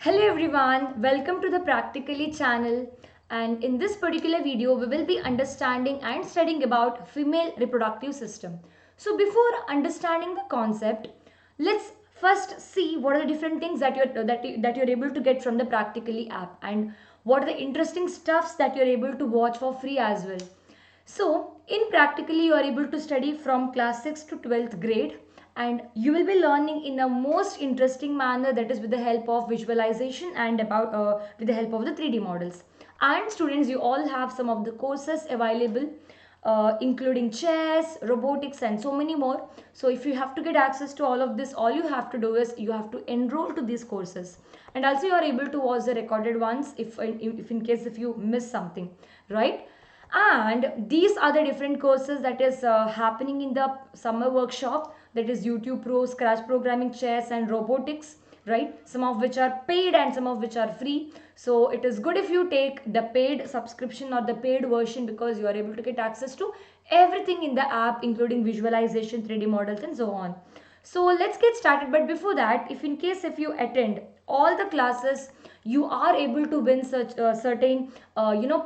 Hello everyone, welcome to the Practically channel, and in this particular video we will be understanding and studying about female reproductive system. So before understanding the concept, let's first see what are the different things that you're able to get from the Practically app and what are the interesting stuffs that you're able to watch for free as well. So, in practically, you are able to study from class 6 to 12th grade, and you will be learning in a most interesting manner, that is with the help of visualization and with the help of the 3D models. And students, you all have some of the courses available, including chess, robotics, and so many more. So, if you have to get access to all of this, all you have to do is you have to enroll to these courses, and also you are able to watch the recorded ones if in case if you miss something, right? And these are the different courses that is happening in the summer workshop, that is YouTube Pro, Scratch Programming, Chess, and Robotics, right? Some of which are paid and some of which are free. So it is good if you take the paid subscription or the paid version, because you are able to get access to everything in the app, including visualization, 3D models, and so on. So let's get started. But before that, if in case if you attend all the classes, you are able to win such certain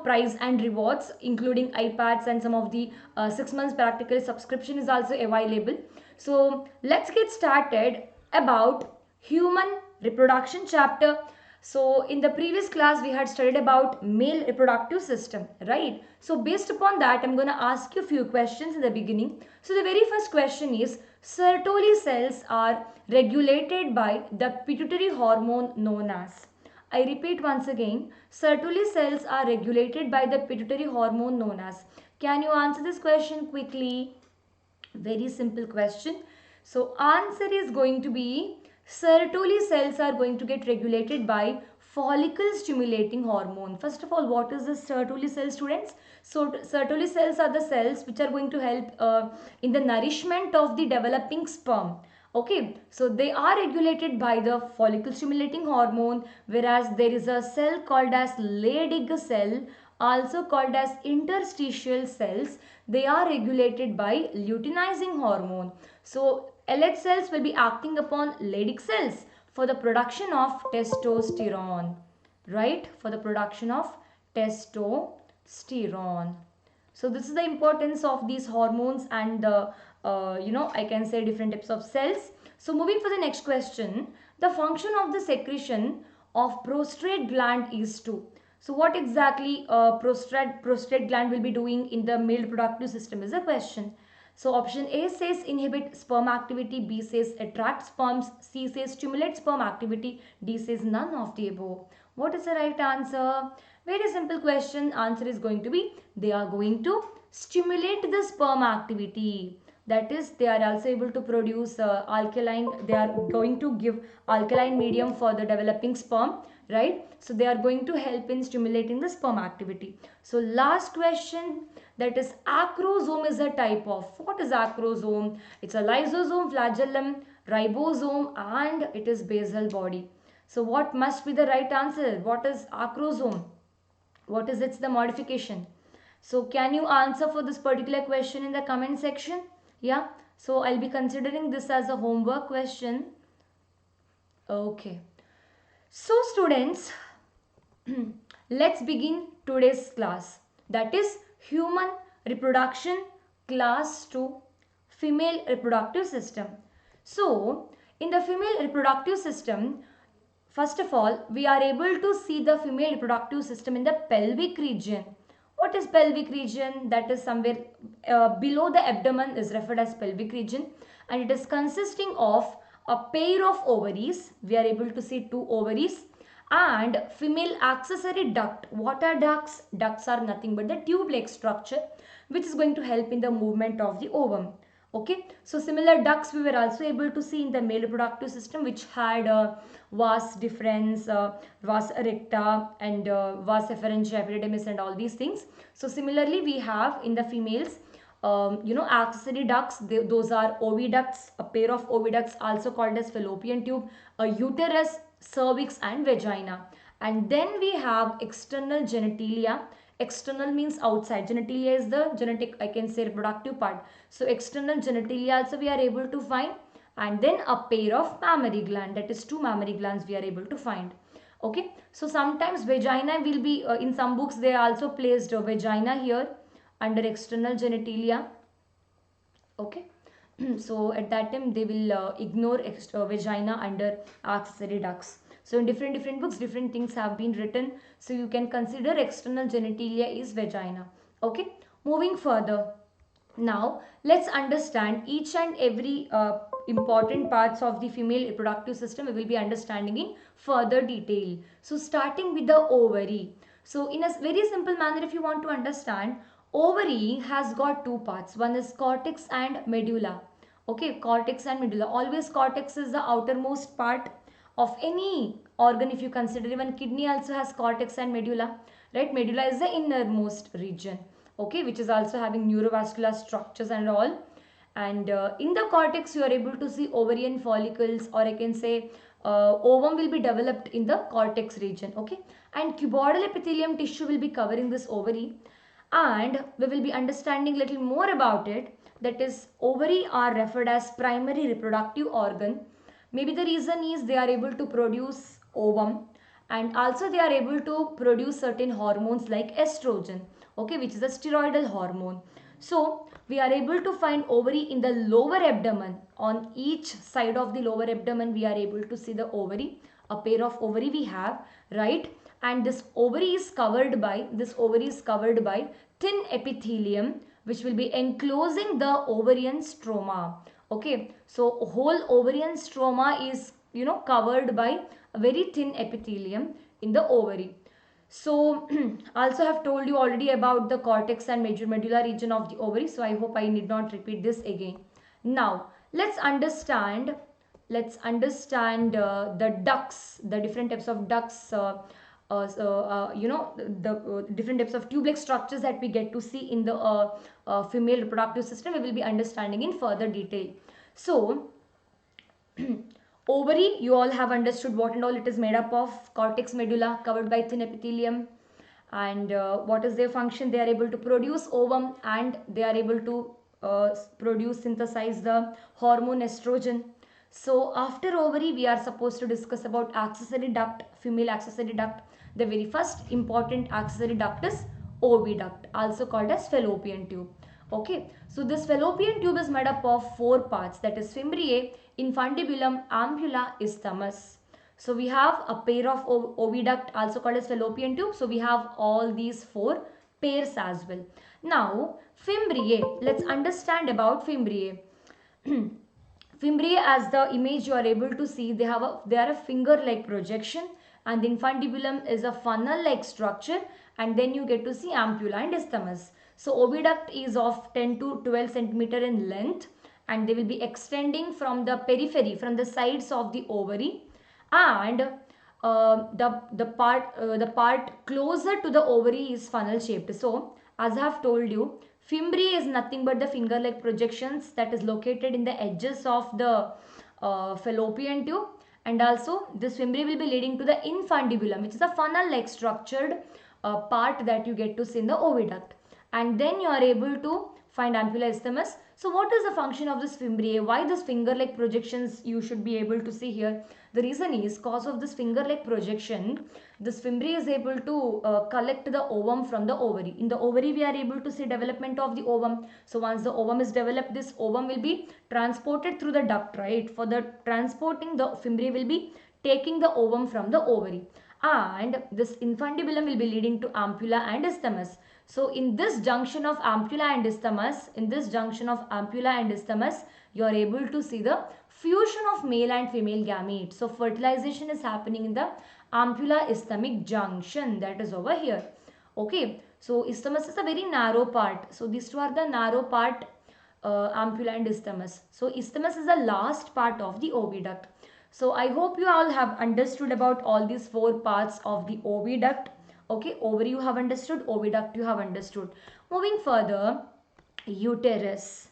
prize and rewards, including iPads, and some of the 6 months practical subscription is also available. So let's get started about human reproduction chapter. So in the previous class we had studied about male reproductive system, right? So based upon that, I'm going to ask you a few questions in the beginning. So the very first question is, Sertoli cells are regulated by the pituitary hormone known as. I repeat once again, Sertoli cells are regulated by the pituitary hormone known as. Can you answer this question quickly? Very simple question. So answer is going to be, Sertoli cells are going to get regulated by follicle stimulating hormone. First of all, what is the Sertoli cell, students? So Sertoli cells are the cells which are going to help in the nourishment of the developing sperm. Okay, so they are regulated by the follicle stimulating hormone, whereas there is a cell called as Leydig cell, also called as interstitial cells. They are regulated by luteinizing hormone. So LH cells will be acting upon Leydig cells for the production of testosterone, right? For the production of testosterone. So this is the importance of these hormones and the I can say different types of cells. So moving for the next question, the function of the secretion of prostate gland is to. So what exactly prostate gland will be doing in the male reproductive system is the question. So option A says inhibit sperm activity, B says attract sperms, C says stimulate sperm activity, D says none of the above. What is the right answer? Very simple question. Answer is going to be, they are going to stimulate the sperm activity. That is, they are also able to produce alkaline, they are going to give alkaline medium for the developing sperm, right? So they are going to help in stimulating the sperm activity. So last question, that is acrosome is a type of. What is acrosome? It's a lysosome, flagellum, ribosome, and it is basal body. So what must be the right answer? What is acrosome? What is its the modification? So can you answer for this particular question in the comment section? Yeah. So I'll be considering this as a homework question. Okay. So students, let's begin today's class. That is human reproduction class 2, female reproductive system. So in the female reproductive system, first of all, we are able to see the female reproductive system in the pelvic region. What is pelvic region? That is somewhere below the abdomen is referred as pelvic region, and it is consisting of a pair of ovaries. We are able to see two ovaries and female accessory duct. What are ducts? Ducts are nothing but the tube-like structure which is going to help in the movement of the ovum. Okay, so similar ducts we were also able to see in the male reproductive system, which had vas deferens, vas erecta, and vas efferentia, epididymis, and all these things. So similarly, we have in the females, accessory ducts. Those are oviducts, a pair of oviducts, also called as fallopian tube, a uterus, cervix, and vagina. And then we have external genitalia. External means outside. Genitalia is the genetic, I can say, reproductive part. So external genitalia also we are able to find. And then a pair of mammary gland, that is two mammary glands we are able to find. Okay, so sometimes vagina will be in some books they also placed vagina here under external genitalia. Okay, so at that time they will ignore vagina under accessory ducts. So in different books different things have been written, so you can consider external genitalia is vagina. Okay, moving further, now let's understand each and every important parts of the female reproductive system. We will be understanding in further detail. So starting with the ovary. So in a very simple manner, if you want to understand, ovary has got two parts. One is cortex and medulla. Okay, cortex and medulla. Always cortex is the outermost part of any organ. If you consider, even kidney also has cortex and medulla, right? Medulla is the innermost region, okay, which is also having neurovascular structures and all. And in the cortex you are able to see ovarian follicles, or I can say ovum will be developed in the cortex region. Okay, and cuboidal epithelium tissue will be covering this ovary, and we will be understanding little more about it. That is, ovary are referred as primary reproductive organ. Maybe the reason is they are able to produce ovum, and also they are able to produce certain hormones like estrogen, okay, which is a steroidal hormone. So we are able to find ovary in the lower abdomen. On each side of the lower abdomen we are able to see the ovary, a pair of ovary we have, right? And this ovary is covered by thin epithelium which will be enclosing the ovarian stroma. Okay, so whole ovarian stroma is covered by a very thin epithelium in the ovary. So also have told you already about the cortex and medulla region of the ovary, so I hope I need not repeat this again. Now let's understand the ducts, the different types of ducts, the different types of tube-like structures that we get to see in the female reproductive system. We will be understanding in further detail. So ovary, you all have understood what and all it is made up of. Cortex, medulla, covered by thin epithelium. And what is their function? They are able to produce ovum, and they are able to synthesize the hormone estrogen. So after ovary we are supposed to discuss about accessory duct, female accessory duct. The very first important accessory duct is oviduct, also called as fallopian tube. Okay, so this fallopian tube is made up of four parts, that is fimbriae, infundibulum, ampulla, isthmus. So we have a pair of oviduct, also called as fallopian tube. So we have all these four pairs as well. Now fimbriae, let's understand about fimbriae. Fimbriae, as the image you are able to see, they are a finger like projection, and the infundibulum is a funnel like structure, and then you get to see ampulla and isthmus. So oviduct is of 10 to 12 centimeter in length, and they will be extending from the periphery, from the sides of the ovary, and the part closer to the ovary is funnel shaped. So as I have told you, fimbriae is nothing but the finger like projections that is located in the edges of the fallopian tube, and also this fimbriae will be leading to the infundibulum, which is a funnel like structured part that you get to see in the oviduct, and then you are able to find ampulla, isthmus. So what is the function of this fimbriae? Why this finger like projections you should be able to see here? The reason is cause of this finger like projection, this fimbriae is able to collect the ovum from the ovary. In the ovary we are able to see development of the ovum. So once the ovum is developed, this ovum will be transported through the duct, right? For the transporting, the fimbriae will be taking the ovum from the ovary, and this infundibulum will be leading to ampulla and isthmus. So in this junction of ampulla and isthmus, you are able to see the fusion of male and female gametes. So fertilization is happening in the ampulla isthmic junction, that is over here. Okay, so isthmus is a very narrow part. So these two are the narrow part, ampulla and isthmus. So isthmus is the last part of the oviduct. So I hope you all have understood about all these four parts of the oviduct. Okay, ovary you have understood, oviduct you have understood. Moving further, uterus.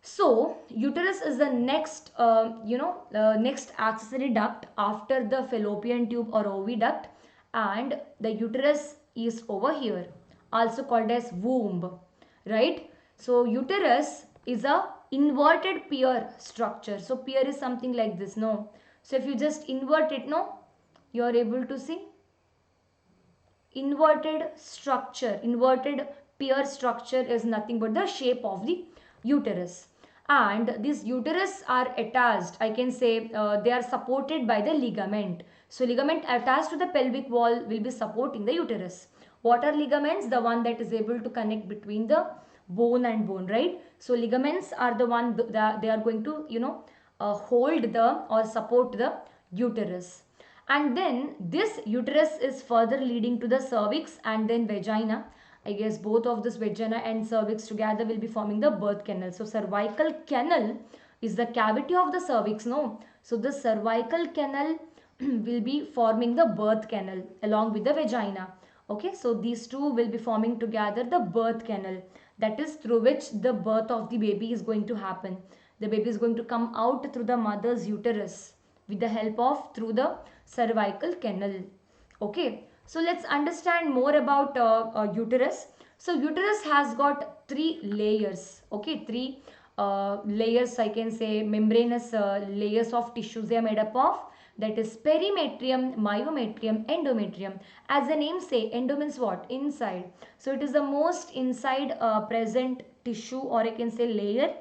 So uterus is the next, next accessory duct after the fallopian tube or oviduct, and the uterus is over here, also called as womb, right? So uterus is a inverted pear structure. So pear is something like this, no? So if you just invert it, no, you are able to see inverted structure. Inverted pear structure is nothing but the shape of the uterus, and these uterus are attached, I can say they are supported by the ligament. So ligament attached to the pelvic wall will be supporting the uterus. What are ligaments? The one that is able to connect between the bone and bone, right? So ligaments are the one they are going to hold the or support the uterus. And then this uterus is further leading to the cervix and then vagina. I guess both of this vagina and cervix together will be forming the birth canal. So cervical canal is the cavity of the cervix, no? So the cervical canal will be forming the birth canal along with the vagina. Okay, so these two will be forming together the birth canal, that is through which the birth of the baby is going to happen. The baby is going to come out through the mother's uterus with the help of through the cervical canal. Okay, so let's understand more about uterus. So uterus has got three layers. Okay, three layers, I can say membranous layers of tissues they are made up of, that is perimetrium, myometrium, endometrium. As the name say, endo means what? Inside. So it is the most inside present tissue, or I can say layer,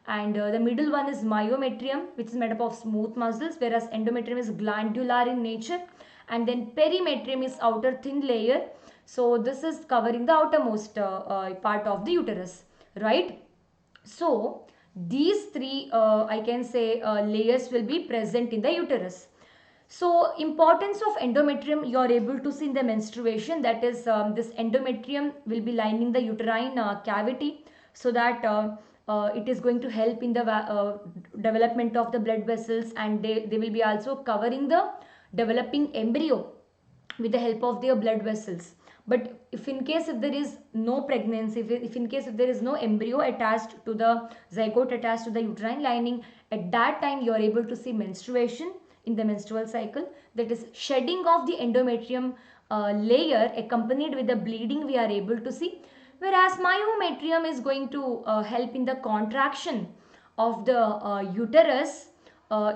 and the middle one is myometrium, which is made up of smooth muscles, whereas endometrium is glandular in nature, and then perimetrium is outer thin layer. So this is covering the outermost part of the uterus, right? So these three I can say layers will be present in the uterus. So importance of endometrium you are able to see in the menstruation, that is this endometrium will be lining the uterine cavity, so that it is going to help in the development of the blood vessels, and they will be also covering the developing embryo with the help of their blood vessels. But if there is no pregnancy, if in case if there is no embryo attached to the zygote attached to the uterine lining, at that time you are able to see menstruation in the menstrual cycle, that is shedding of the endometrium layer accompanied with the bleeding we are able to see, whereas myometrium is going to help in the contraction of the uterus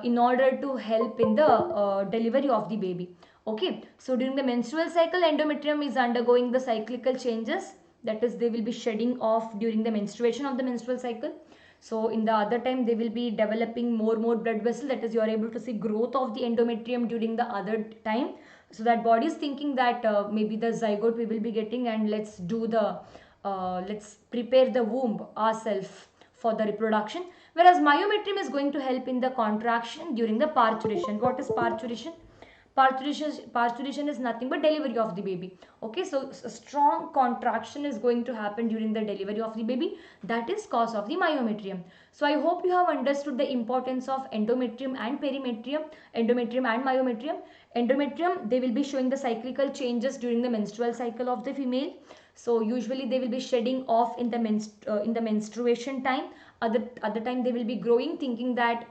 in order to help in the delivery of the baby. Okay, so during the menstrual cycle, endometrium is undergoing the cyclical changes, that is they will be shedding off during the menstruation of the menstrual cycle. So in the other time they will be developing more blood vessel, that is you are able to see growth of the endometrium during the other time. So that body is thinking that maybe the zygote we will be getting, and let's do the let's prepare the womb ourselves for the reproduction, whereas myometrium is going to help in the contraction during the parturition. What is parturition? Parturition is nothing but delivery of the baby. Okay, so a strong contraction is going to happen during the delivery of the baby, that is cause of the myometrium. So I hope you have understood the importance of endometrium and perimetrium, endometrium and myometrium. Endometrium, they will be showing the cyclical changes during the menstrual cycle of the female. So usually they will be shedding off in the menstruation time. Other time they will be growing, thinking that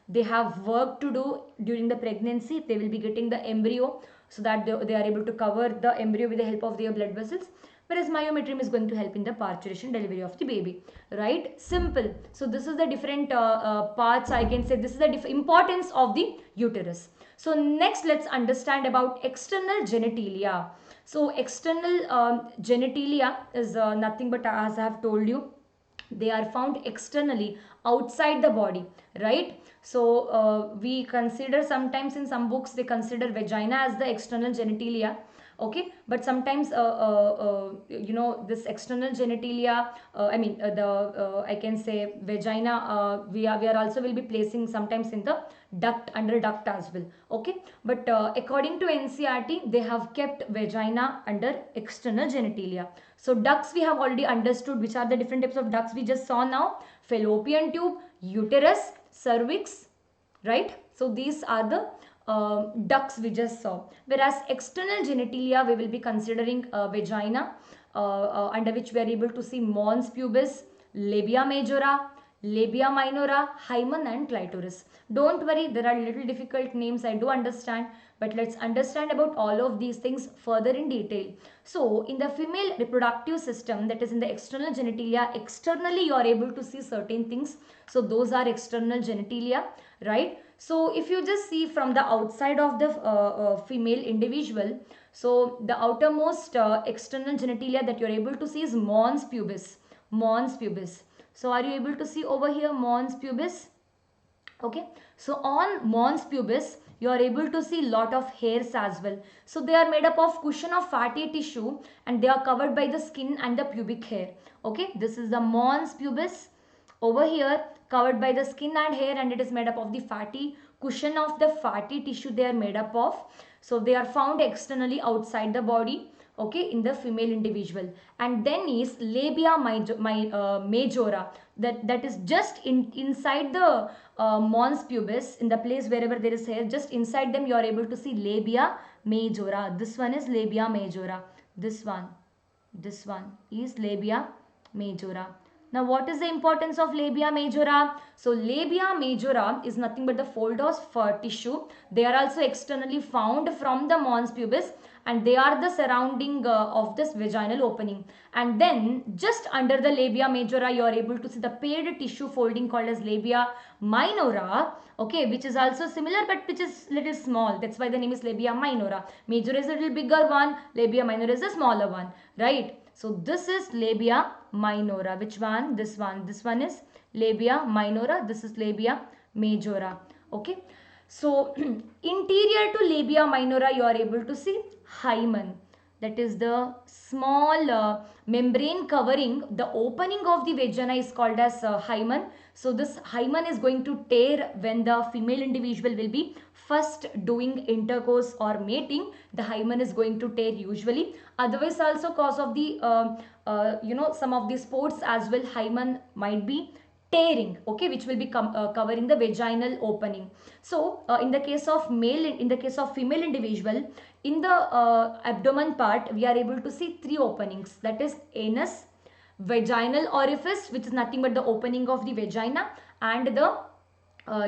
they have work to do during the pregnancy. They will be getting the embryo, so that they are able to cover the embryo with the help of their blood vessels, whereas myometrium is going to help in the parturition, delivery of the baby, right? Simple. So this is the different parts, I can say. This is the importance of the uterus. So next let's understand about external genitalia. So external genitalia is nothing but, as I have told you, they are found externally outside the body, right? So we consider, sometimes in some books they consider vagina as the external genitalia. Okay, but sometimes this external genitalia, I can say vagina, we are also will be placing sometimes in the duct, under duct as well. Okay, but according to NCERT, they have kept vagina under external genitalia. So ducts we have already understood, which are the different types of ducts we just saw now: fallopian tube, uterus, cervix, right? So these are the ducts we just saw. Whereas external genitalia, we will be considering vagina, under which we are able to see mons pubis, labia majora, labia minora, hymen and clitoris. Don't worry, there are little difficult names, I do understand, but let's understand about all of these things further in detail. So in the female reproductive system, that is in the external genitalia, externally you are able to see certain things. So those are external genitalia, right? So if you just see from the outside of the female individual, so the outermost external genitalia that you're able to see is mons pubis. Mons pubis. So are you able to see over here mons pubis? Okay, so on mons pubis you are able to see lot of hairs as well. So they are made up of cushion of fatty tissue and they are covered by the skin and the pubic hair. Okay, this is the mons pubis over here, covered by the skin and hair, and it is made up of the fatty cushion of the fatty tissue they are made up of. So they are found externally outside the body, okay, in the female individual. And then is labia majora, that is just inside the mons pubis, in the place wherever there is hair, just inside them you are able to see labia majora. This one is labia majora. This one is labia majora. Now what is the importance of labia majora? So labia majora is nothing but the fold of tissue. They are also externally found from the mons pubis and they are the surrounding of this vaginal opening. And then just under the labia majora you are able to see the paired tissue folding called as labia minora, okay, which is also similar but which is little small. That's why the name is labia minora. Major is a little bigger one, labia minora is a smaller one, right? So this is labia minora. Which one? This one. This one is labia minora. This is labia majora. Okay. So interior to labia minora you are able to see hymen. That is the small membrane covering the opening of the vagina is called as hymen. So this hymen is going to tear when the female individual will be first doing intercourse or mating. The hymen is going to tear usually. Otherwise also cause of the some of the sports as well, hymen might be tearing, okay, which will be covering the vaginal opening. So in the case of female individual, in the abdomen part we are able to see three openings, that is anus, vaginal orifice, which is nothing but the opening of the vagina, and the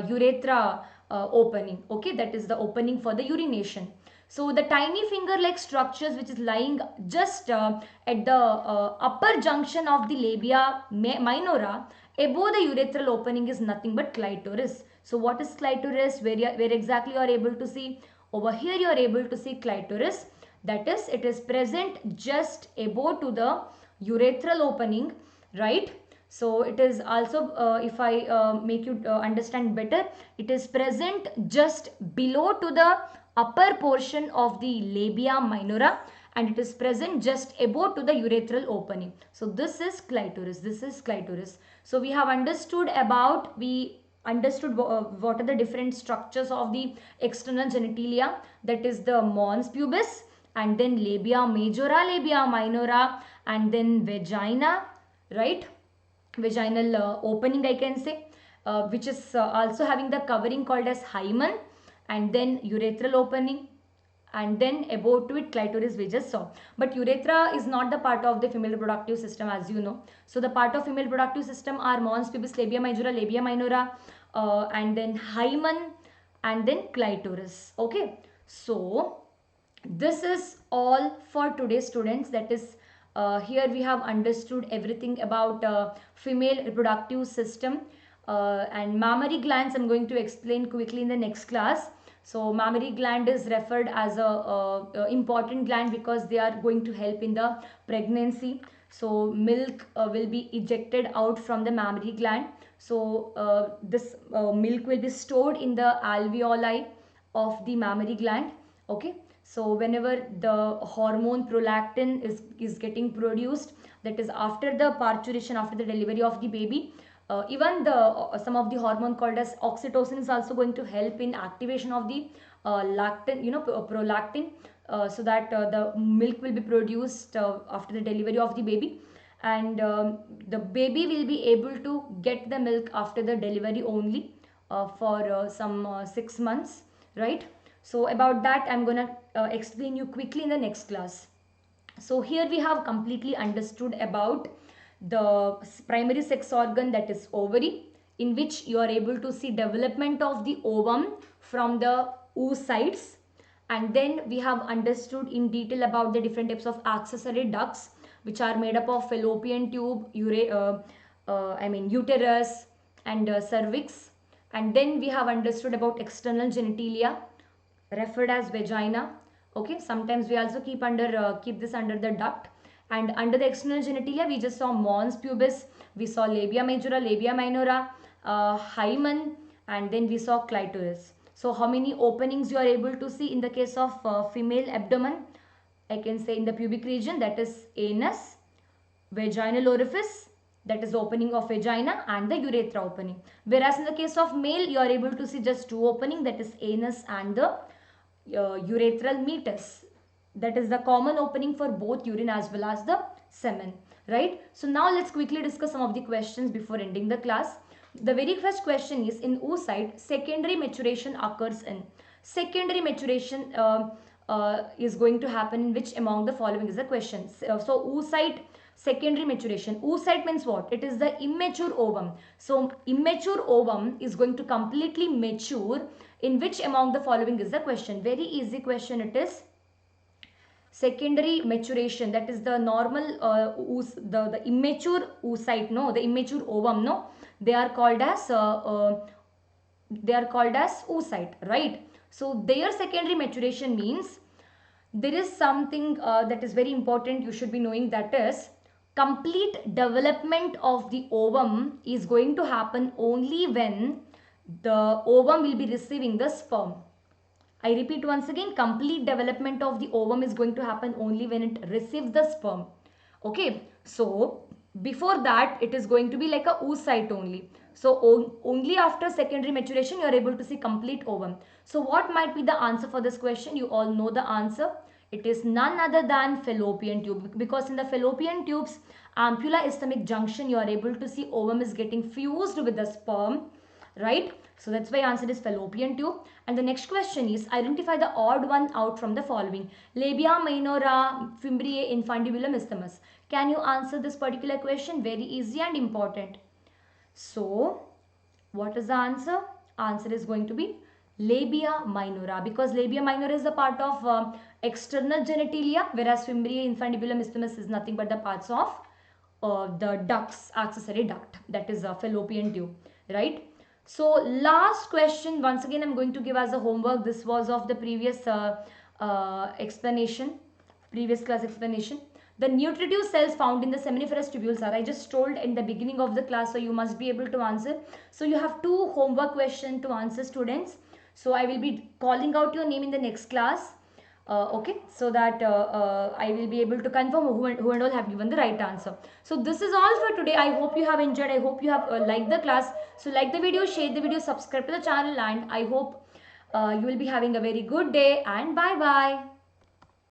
urethra opening, okay, that is the opening for the urination. So the tiny finger like structures which is lying just at the upper junction of the labia minora above the urethral opening is nothing but clitoris. So what is clitoris? Where exactly you are able to see? Over here you are able to see clitoris. That is, it is present just above to the urethral opening, right? So it is also, if I make you understand better, it is present just below to the upper portion of the labia minora and it is present just above to the urethral opening. So this is clitoris. This is clitoris. So we have understood about, what are the different structures of the external genitalia, that is the mons pubis, and then labia majora, labia minora, and then vagina, right? Vaginal opening I can say, which is also having the covering called as hymen, and then urethral opening, and then above to it clitoris we just saw. But urethra is not the part of the female reproductive system, as you know. So the part of female reproductive system are mons pubis, labia majora, labia minora, and then hymen, and then clitoris. Okay, so this is all for today, students. That is, here we have understood everything about female reproductive system, and mammary glands I'm going to explain quickly in the next class. So mammary gland is referred as a important gland because they are going to help in the pregnancy. So milk will be ejected out from the mammary gland. So this milk will be stored in the alveoli of the mammary gland. Okay. So whenever the hormone prolactin is getting produced, that is after the parturition, after the delivery of the baby, even the some of the hormone called as oxytocin is also going to help in activation of the lactin, prolactin, so that the milk will be produced after the delivery of the baby, and the baby will be able to get the milk after the delivery only for some 6 months, right? So about that I'm gonna explain you quickly in the next class. So here we have completely understood about the primary sex organ, that is ovary, in which you are able to see development of the ovum from the oocytes, and then we have understood in detail about the different types of accessory ducts which are made up of fallopian tube, uterus, and cervix, And then we have understood about external genitalia, referred as vagina. Okay, sometimes we also keep this under the duct. And under the external genitalia, we just saw mons pubis, we saw labia majora, labia minora, hymen, and then we saw clitoris. So how many openings you are able to see in the case of female abdomen? I can say in the pubic region, that is anus, vaginal orifice, that is the opening of vagina, and the urethra opening. Whereas in the case of male, you are able to see just two opening, that is anus and the urethral meatus. That is the common opening for both urine as well as the semen, right? So now let's quickly discuss some of the questions before ending the class. The very first question is, in oocyte, secondary maturation occurs in. Secondary maturation is going to happen in which among the following is the question. So oocyte secondary maturation. Oocyte means what? It is the immature ovum. So immature ovum is going to completely mature in which among the following is the question. Very easy question it is. Secondary maturation, that is the normal the immature oocyte, no, the immature ovum, no, they are called as oocyte, right? So their secondary maturation means there is something that is very important you should be knowing, that is complete development of the ovum is going to happen only when the ovum will be receiving the sperm. I repeat once again, complete development of the ovum is going to happen only when it receives the sperm. Okay, so before that it is going to be like a oocyte only. So only after secondary maturation you are able to see complete ovum. So what might be the answer for this question? You all know the answer. It is none other than fallopian tube, because in the fallopian tubes ampulla ischemic junction you are able to see ovum is getting fused with the sperm, right? So that's why answer is fallopian tube. And the next question is, identify the odd one out from the following. Labia minora, fimbriae, infundibulum, isthmus. Can you answer this particular question? Very easy and important. So what is the answer? Answer is going to be labia minora, because labia minora is the part of external genitalia, whereas fimbriae, infundibulum, isthmus is nothing but the parts of the ducts, accessory duct, that is a fallopian tube, right? So last question, once again I'm going to give as a homework. This was of the previous previous class explanation. The nutritive cells found in the seminiferous tubules are, I just told in the beginning of the class, so you must be able to answer. So you have two homework questions to answer, students. So I will be calling out your name in the next class. Okay, so that I will be able to confirm who and all have given the right answer. So this is all for today. I hope you have enjoyed. I hope you have liked the class. So like the video, share the video, subscribe to the channel, and I hope you will be having a very good day, and bye bye.